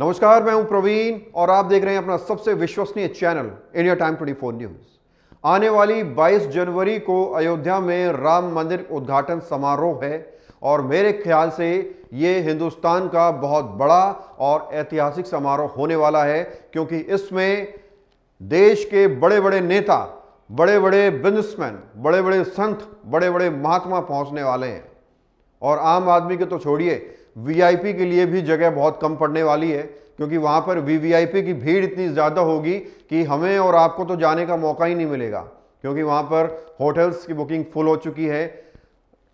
नमस्कार, मैं हूं प्रवीण और आप देख रहे हैं अपना सबसे विश्वसनीय चैनल इंडिया टाइम 24 न्यूज। आने वाली 22 जनवरी को अयोध्या में राम मंदिर उद्घाटन समारोह है और मेरे ख्याल से ये हिंदुस्तान का बहुत बड़ा और ऐतिहासिक समारोह होने वाला है, क्योंकि इसमें देश के बड़े बड़े नेता, बड़े बड़े बिजनेसमैन, बड़े बड़े संत, बड़े बड़े महात्मा पहुंचने वाले हैं। और आम आदमी के तो छोड़िए, वीआईपी के लिए भी जगह बहुत कम पड़ने वाली है, क्योंकि वहां पर वीवीआईपी की भीड़ इतनी ज़्यादा होगी कि हमें और आपको तो जाने का मौका ही नहीं मिलेगा, क्योंकि वहां पर होटल्स की बुकिंग फुल हो चुकी है,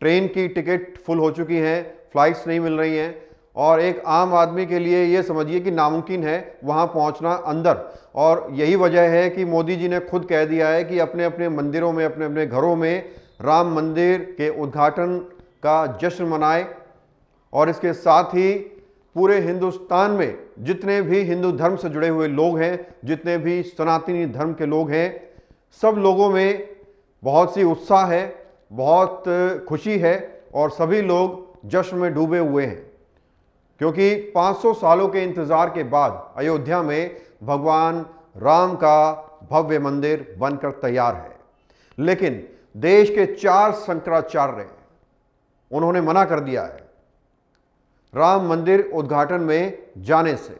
ट्रेन की टिकट फुल हो चुकी हैं, फ्लाइट्स नहीं मिल रही हैं और एक आम आदमी के लिए ये समझिए कि नामुमकिन है वहां पहुंचना अंदर। और यही वजह है कि मोदी जी ने खुद कह दिया है कि अपने अपने मंदिरों में, अपने अपने घरों में राम मंदिर के उद्घाटन का जश्न मनाए। और इसके साथ ही पूरे हिंदुस्तान में जितने भी हिंदू धर्म से जुड़े हुए लोग हैं, जितने भी सनातनी धर्म के लोग हैं, सब लोगों में बहुत सी उत्साह है, बहुत खुशी है और सभी लोग जश्न में डूबे हुए हैं, क्योंकि 500 सालों के इंतजार के बाद अयोध्या में भगवान राम का भव्य मंदिर बनकर तैयार है। लेकिन देश के 4 शंकराचार्य उन्होंने मना कर दिया है राम मंदिर उद्घाटन में जाने से।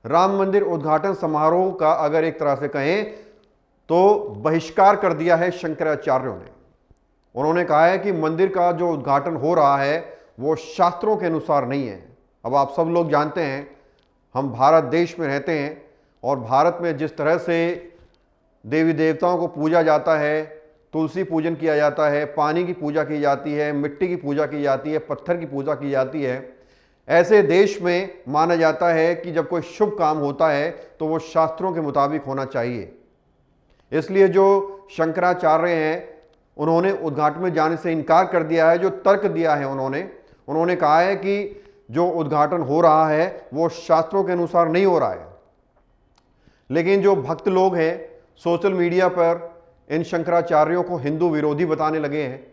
राम मंदिर उद्घाटन समारोह का अगर एक तरह से कहें तो बहिष्कार कर दिया है शंकराचार्यों ने। उन्होंने कहा है कि मंदिर का जो उद्घाटन हो रहा है वो शास्त्रों के अनुसार नहीं है। अब आप सब लोग जानते हैं, हम भारत देश में रहते हैं और भारत में जिस तरह से देवी देवताओं को पूजा जाता है, तुलसी पूजन किया जाता है, पानी की पूजा की जाती है, मिट्टी की पूजा की जाती है, पत्थर की पूजा की जाती है, ऐसे देश में माना जाता है कि जब कोई शुभ काम होता है तो वो शास्त्रों के मुताबिक होना चाहिए। इसलिए जो शंकराचार्य हैं उन्होंने उद्घाटन में जाने से इनकार कर दिया है। जो तर्क दिया है उन्होंने कहा है कि जो उद्घाटन हो रहा है वो शास्त्रों के अनुसार नहीं हो रहा है। लेकिन जो भक्त लोग हैं सोशल मीडिया पर इन शंकराचार्यों को हिंदू विरोधी बताने लगे हैं।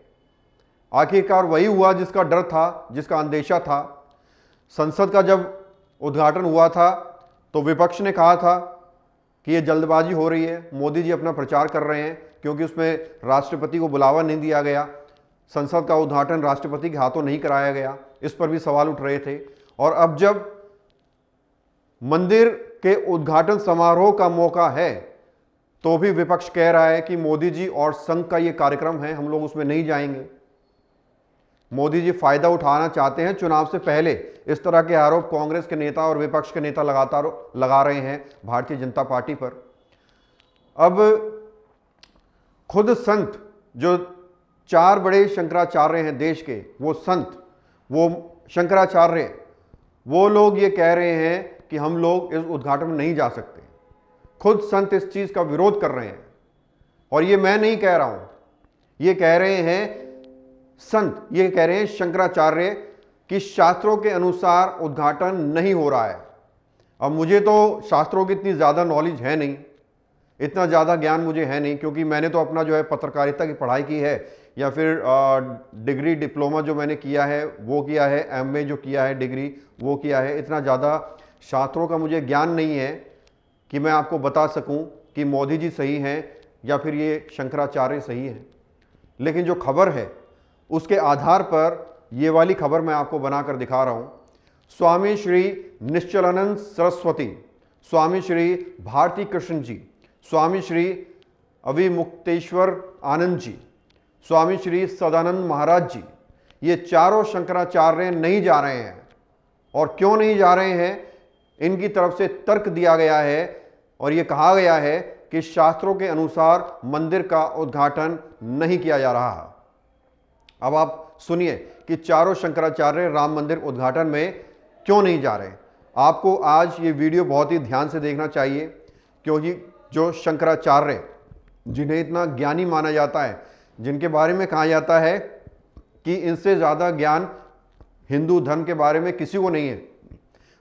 आखिरकार वही हुआ जिसका डर था, जिसका अंदेशा था। संसद का जब उद्घाटन हुआ था तो विपक्ष ने कहा था कि ये जल्दबाजी हो रही है, मोदी जी अपना प्रचार कर रहे हैं, क्योंकि उसमें राष्ट्रपति को बुलावा नहीं दिया गया, संसद का उद्घाटन राष्ट्रपति के हाथों नहीं कराया गया। इस पर भी सवाल उठ रहे थे। और अब जब मंदिर के उद्घाटन समारोह का मौका है तो भी विपक्ष कह रहा है कि मोदी जी और संघ का ये कार्यक्रम है, हम लोग उसमें नहीं जाएंगे। मोदी जी फायदा उठाना चाहते हैं चुनाव से पहले। इस तरह के आरोप कांग्रेस के नेता और विपक्ष के नेता लगातार लगा रहे हैं भारतीय जनता पार्टी पर। अब खुद संत, जो 4 बड़े शंकराचार्य हैं देश के, वो संत, वो शंकराचार्य, वो लोग ये कह रहे हैं कि हम लोग इस उद्घाटन में नहीं जा सकते। खुद संत इस चीज का विरोध कर रहे हैं। और ये मैं नहीं कह रहा हूं, ये कह रहे हैं संत, ये कह रहे हैं शंकराचार्य कि शास्त्रों के अनुसार उद्घाटन नहीं हो रहा है। अब मुझे तो शास्त्रों की इतनी ज़्यादा नॉलेज है नहीं, इतना ज़्यादा ज्ञान मुझे है नहीं, क्योंकि मैंने तो अपना जो है पत्रकारिता की पढ़ाई की है, या फिर डिग्री डिप्लोमा जो मैंने किया है वो किया है, एमए जो किया है डिग्री वो किया है। इतना ज़्यादा शास्त्रों का मुझे ज्ञान नहीं है कि मैं आपको बता सकूं कि मोदी जी सही हैं या फिर ये शंकराचार्य सही हैं। लेकिन जो खबर है उसके आधार पर ये वाली खबर मैं आपको बनाकर दिखा रहा हूं। स्वामी श्री निश्चलानंद सरस्वती, स्वामी श्री भारती कृष्ण जी, स्वामी श्री अविमुक्तेश्वर आनंद जी, स्वामी श्री सदानंद महाराज जी, ये चारों शंकराचार्य नहीं जा रहे हैं। और क्यों नहीं जा रहे हैं, इनकी तरफ से तर्क दिया गया है और ये कहा गया है कि शास्त्रों के अनुसार मंदिर का उद्घाटन नहीं किया जा रहा। अब आप सुनिए कि चारों शंकराचार्य राम मंदिर उद्घाटन में क्यों नहीं जा रहे। आपको आज ये वीडियो बहुत ही ध्यान से देखना चाहिए, क्योंकि जो शंकराचार्य, जिन्हें इतना ज्ञानी माना जाता है, जिनके बारे में कहा जाता है कि इनसे ज़्यादा ज्ञान हिंदू धर्म के बारे में किसी को नहीं है,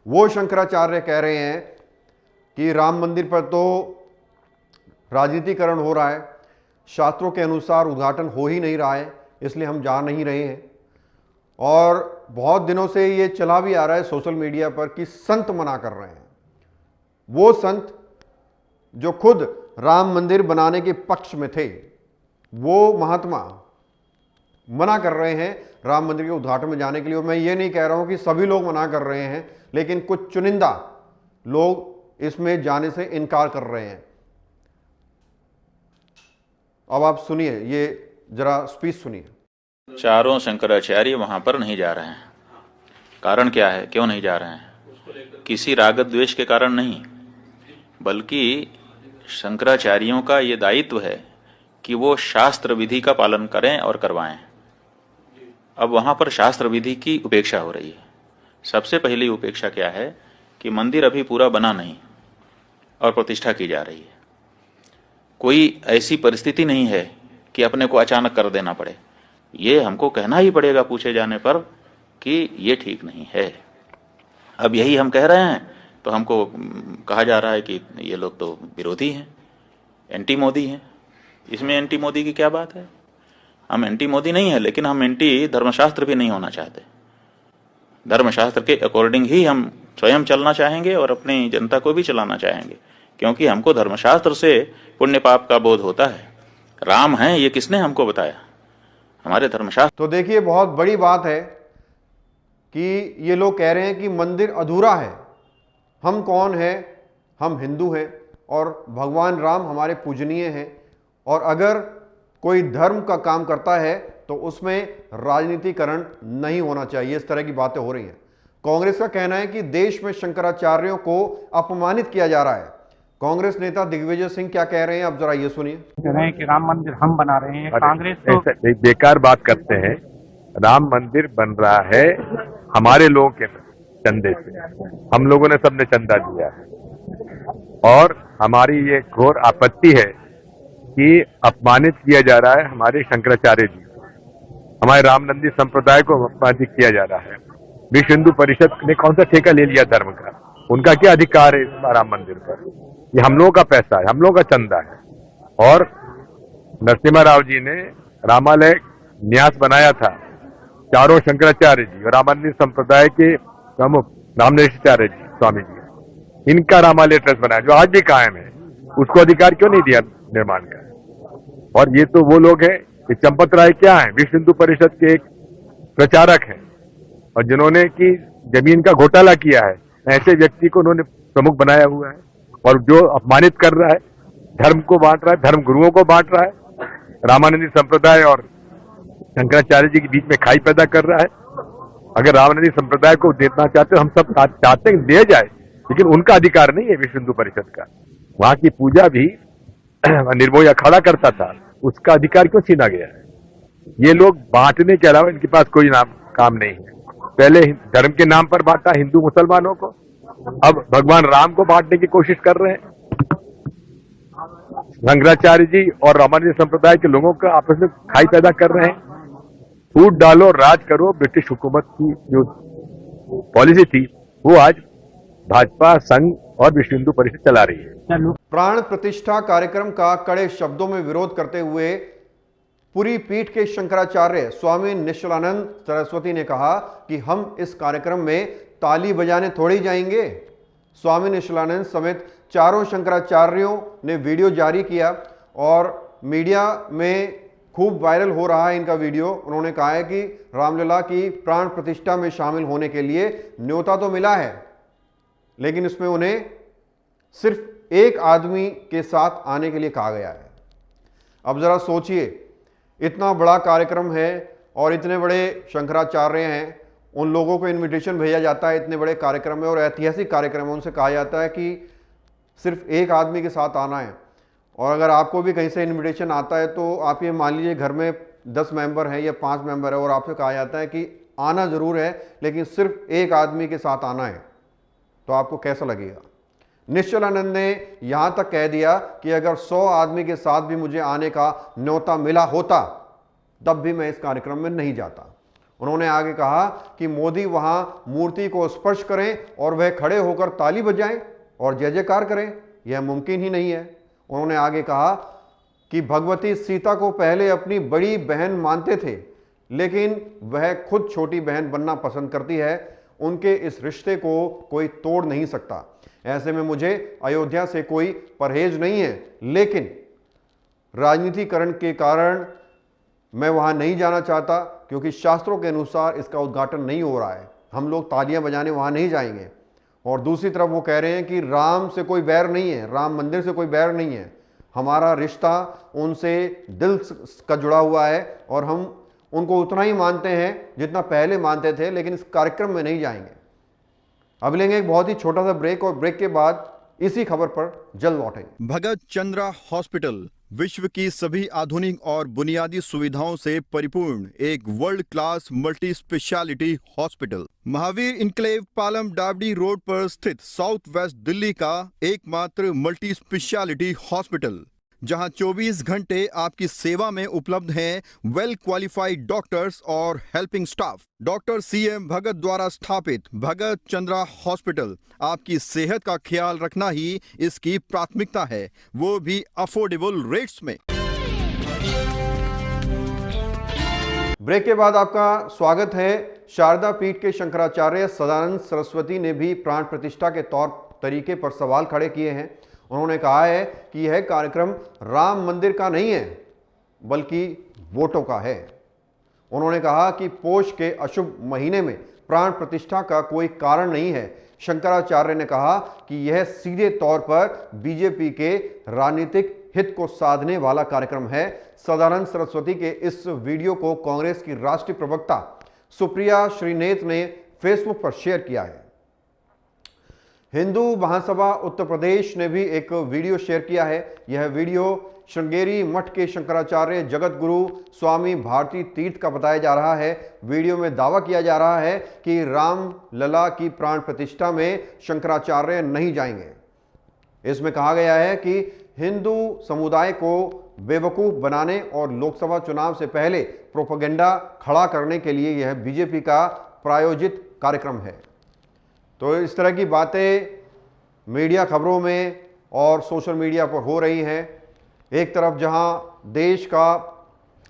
वो शंकराचार्य कह रहे हैं कि राम मंदिर पर तो राजनीतिकरण हो रहा है, शास्त्रों के अनुसार उद्घाटन हो ही नहीं रहा है, इसलिए हम जा नहीं रहे हैं। और बहुत दिनों से ये चला भी आ रहा है सोशल मीडिया पर कि संत मना कर रहे हैं। वो संत जो खुद राम मंदिर बनाने के पक्ष में थे, वो महात्मा मना कर रहे हैं राम मंदिर के उद्घाटन में जाने के लिए। और मैं ये नहीं कह रहा हूं कि सभी लोग मना कर रहे हैं, लेकिन कुछ चुनिंदा लोग इसमें जाने से इनकार कर रहे हैं। अब आप सुनिए, ये जरा स्पीच सुनिए। चारों शंकराचार्य वहां पर नहीं जा रहे हैं। कारण क्या है, क्यों नहीं जा रहे हैं? किसी राग द्वेष के कारण नहीं, बल्कि शंकराचार्यों का ये दायित्व है कि वो शास्त्र विधि का पालन करें और करवाएं। अब वहां पर शास्त्र विधि की उपेक्षा हो रही है। सबसे पहली उपेक्षा क्या है कि मंदिर अभी पूरा बना नहीं और प्रतिष्ठा की जा रही है। कोई ऐसी परिस्थिति नहीं है कि अपने को अचानक कर देना पड़े। ये हमको कहना ही पड़ेगा पूछे जाने पर कि ये ठीक नहीं है। अब यही हम कह रहे हैं तो हमको कहा जा रहा है कि ये लोग तो विरोधी हैं, एंटी मोदी हैं। इसमें एंटी मोदी की क्या बात है? हम एंटी मोदी नहीं है, लेकिन हम एंटी धर्मशास्त्र भी नहीं होना चाहते। धर्मशास्त्र के अकॉर्डिंग ही हम स्वयं चलना चाहेंगे और अपनी जनता को भी चलाना चाहेंगे, क्योंकि हमको धर्मशास्त्र से पुण्य पाप का बोध होता है। राम है ये किसने हमको बताया? हमारे धर्मशास्त्र। तो देखिए, बहुत बड़ी बात है कि ये लोग कह रहे हैं कि मंदिर अधूरा है। हम कौन हैं? हम हिंदू हैं और भगवान राम हमारे पूजनीय हैं, और अगर कोई धर्म का काम करता है तो उसमें राजनीतिकरण नहीं होना चाहिए। इस तरह की बातें हो रही हैं। कांग्रेस का कहना है कि देश में शंकराचार्यों को अपमानित किया जा रहा है। कांग्रेस नेता दिग्विजय सिंह क्या कह रहे हैं, आप जरा ये सुनिए। कह रहे हैं कि राम मंदिर हम बना रहे हैं, कांग्रेस तो बेकार बात करते हैं। राम मंदिर बन रहा है हमारे लोगों के चंदे से। हम लोगों ने सबने चंदा दिया है, और हमारी ये घोर आपत्ति है कि अपमानित किया जा रहा है हमारे शंकराचार्य जी को, हमारे रामनंदी संप्रदाय को अपमानित किया जा रहा है। विश्व हिंदू परिषद ने कौन सा ठेका ले लिया धर्म का? उनका क्या अधिकार है इस राम मंदिर पर? ये हम लोगों का पैसा है, हम लोगों का चंदा है। और नरसिम्हा राव जी ने रामालय न्यास बनाया था, चारों शंकराचार्य जी और रामानंदी संप्रदाय के प्रमुख रामनेशाचार्य जी स्वामी जी, इनका रामालय ट्रस्ट बनाया जो आज भी कायम है। उसको अधिकार क्यों नहीं दिया निर्माण का? और ये तो वो लोग हैं, चंपत राय क्या है? विश्व हिंदू परिषद के एक प्रचारक हैं, और जिन्होंने की जमीन का घोटाला किया है, ऐसे व्यक्ति को उन्होंने प्रमुख बनाया हुआ है। और जो अपमानित कर रहा है, धर्म को बांट रहा है, धर्म गुरुओं को बांट रहा है, रामानंदी संप्रदाय और शंकराचार्य जी के बीच में खाई पैदा कर रहा है। अगर रामानंदी संप्रदाय को देना चाहते, हम सब चाहते हैं दे जाए, लेकिन उनका अधिकार नहीं है विश्व हिंदू परिषद का। वहां की पूजा भी निर्मोही अखाड़ा करता था, उसका अधिकार क्यों छीना गया है? ये लोग बांटने के अलावा इनके पास कोई काम नहीं है। पहले धर्म के नाम पर बांटा हिंदू मुसलमानों को, अब भगवान राम को बांटने की कोशिश कर रहे हैं। शंकराचार्य जी और रामानंदी संप्रदाय के लोगों का आपस में खाई पैदा कर रहे हैं। फूट डालो राज करो, ब्रिटिश हुकूमत की जो पॉलिसी थी वो आज भाजपा, संघ और विश्व हिंदू परिषद चला रही है। प्राण प्रतिष्ठा कार्यक्रम का कड़े शब्दों में विरोध करते हुए पूरी पीठ के शंकराचार्य स्वामी निश्चलानंद सरस्वती ने कहा कि हम इस कार्यक्रम में ताली बजाने थोड़ी जाएंगे। स्वामी निश्चलानंद समेत चारों शंकराचार्यों ने वीडियो जारी किया और मीडिया में खूब वायरल हो रहा है इनका वीडियो। उन्होंने कहा है कि रामलला की प्राण प्रतिष्ठा में शामिल होने के लिए न्योता तो मिला है, लेकिन इसमें उन्हें सिर्फ एक आदमी के साथ आने के लिए कहा गया है। अब जरा सोचिए, इतना बड़ा कार्यक्रम है और इतने बड़े शंकराचार्य हैं, उन लोगों को इनविटेशन भेजा जाता है इतने बड़े कार्यक्रम में और ऐतिहासिक कार्यक्रम है। उनसे कहा जाता है कि सिर्फ एक आदमी के साथ आना है। और अगर आपको भी कहीं से इनविटेशन आता है तो आप ये मान लीजिए घर में 10 मेंबर हैं या 5 मेंबर है और आपसे कहा जाता है कि आना ज़रूर है लेकिन सिर्फ एक आदमी के साथ आना है, तो आपको कैसा लगेगा? निश्चलानंद ने यहाँ तक कह दिया कि अगर 100 आदमी के साथ भी मुझे आने का न्योता मिला होता तब भी मैं इस कार्यक्रम में नहीं जाता। उन्होंने आगे कहा कि मोदी वहां मूर्ति को स्पर्श करें और वह खड़े होकर ताली बजाएं और जय जयकार करें, यह मुमकिन ही नहीं है। उन्होंने आगे कहा कि भगवती सीता को पहले अपनी बड़ी बहन मानते थे, लेकिन वह खुद छोटी बहन बनना पसंद करती है। उनके इस रिश्ते को कोई तोड़ नहीं सकता। ऐसे में मुझे अयोध्या से कोई परहेज नहीं है, लेकिन राजनीतिकरण के कारण मैं वहां नहीं जाना चाहता, क्योंकि शास्त्रों के अनुसार इसका उद्घाटन नहीं हो रहा है। हम लोग तालियां बजाने वहां नहीं जाएंगे। और दूसरी तरफ वो कह रहे हैं कि राम से कोई बैर नहीं है, राम मंदिर से कोई बैर नहीं है, हमारा रिश्ता उनसे दिल का जुड़ा हुआ है और हम उनको उतना ही मानते हैं जितना पहले मानते थे, लेकिन इस कार्यक्रम में नहीं जाएंगे। अब लेंगे एक बहुत ही छोटा सा ब्रेक और ब्रेक के बाद इसी खबर पर जल्द लौटेंगे। भगत चंद्रा हॉस्पिटल विश्व की सभी आधुनिक और बुनियादी सुविधाओं से परिपूर्ण एक world class multi speciality hospital Mahavir enclave Palam Dabri road पर स्थित साउथ वेस्ट दिल्ली का एकमात्र मल्टी स्पेशलिटी हॉस्पिटल, जहां 24 घंटे आपकी सेवा में उपलब्ध हैं वेल क्वालिफाइड डॉक्टर्स और हेल्पिंग स्टाफ। डॉक्टर CM भगत द्वारा स्थापित भगत चंद्रा हॉस्पिटल आपकी सेहत का ख्याल रखना ही इसकी प्राथमिकता है, वो भी अफोर्डेबल रेट्स में। ब्रेक के बाद आपका स्वागत है। शारदा पीठ के शंकराचार्य सदानंद सरस्वती ने भी प्राण प्रतिष्ठा के तौर तरीके पर सवाल खड़े किए हैं। उन्होंने कहा है कि यह कार्यक्रम राम मंदिर का नहीं है, बल्कि वोटों का है। उन्होंने कहा कि पोष के अशुभ महीने में प्राण प्रतिष्ठा का कोई कारण नहीं है। शंकराचार्य ने कहा कि यह सीधे तौर पर बीजेपी के राजनीतिक हित को साधने वाला कार्यक्रम है। सदानंद सरस्वती के इस वीडियो को कांग्रेस की राष्ट्रीय प्रवक्ता सुप्रिया श्रीनेत ने फेसबुक पर शेयर किया है। हिंदू महासभा उत्तर प्रदेश ने भी एक वीडियो शेयर किया है। यह वीडियो श्रृंगेरी मठ के शंकराचार्य जगत गुरु स्वामी भारती तीर्थ का बताया जा रहा है। वीडियो में दावा किया जा रहा है कि राम लला की प्राण प्रतिष्ठा में शंकराचार्य नहीं जाएंगे। इसमें कहा गया है कि हिंदू समुदाय को बेवकूफ बनाने और लोकसभा चुनाव से पहले प्रोपेगेंडा खड़ा करने के लिए यह बीजेपी का प्रायोजित कार्यक्रम है। तो इस तरह की बातें मीडिया खबरों में और सोशल मीडिया पर हो रही हैं। एक तरफ जहां देश का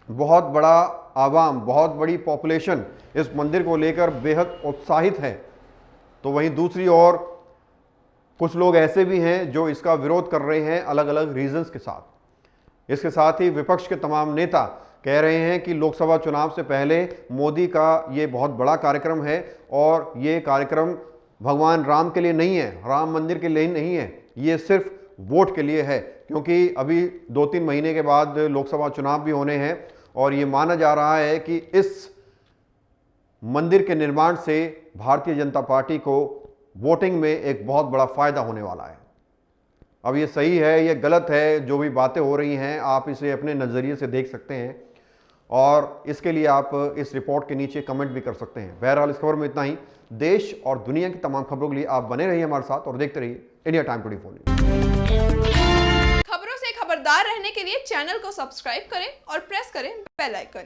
बहुत बड़ा आवाम, बहुत बड़ी पॉपुलेशन इस मंदिर को लेकर बेहद उत्साहित है, तो वहीं दूसरी ओर कुछ लोग ऐसे भी हैं जो इसका विरोध कर रहे हैं अलग अलग रीजंस के साथ। इसके साथ ही विपक्ष के तमाम नेता कह रहे हैं कि लोकसभा चुनाव से पहले मोदी का ये बहुत बड़ा कार्यक्रम है और ये कार्यक्रम भगवान राम के लिए नहीं है, राम मंदिर के लिए नहीं है, ये सिर्फ वोट के लिए है, क्योंकि अभी 2-3 महीने के बाद लोकसभा चुनाव भी होने हैं और ये माना जा रहा है कि इस मंदिर के निर्माण से भारतीय जनता पार्टी को वोटिंग में एक बहुत बड़ा फायदा होने वाला है। अब ये सही है, ये गलत है, जो भी बातें हो रही हैं आप इसे अपने नज़रिए से देख सकते हैं और इसके लिए आप इस रिपोर्ट के नीचे कमेंट भी कर सकते हैं। बहरहाल इस खबर में इतना ही। देश और दुनिया की तमाम खबरों के लिए आप बने रहिए हमारे साथ और देखते रहिए इंडिया टाइम 24 न्यूज़। खबरों से खबरदार रहने के लिए चैनल को सब्सक्राइब करें और प्रेस करें बेल आइकन।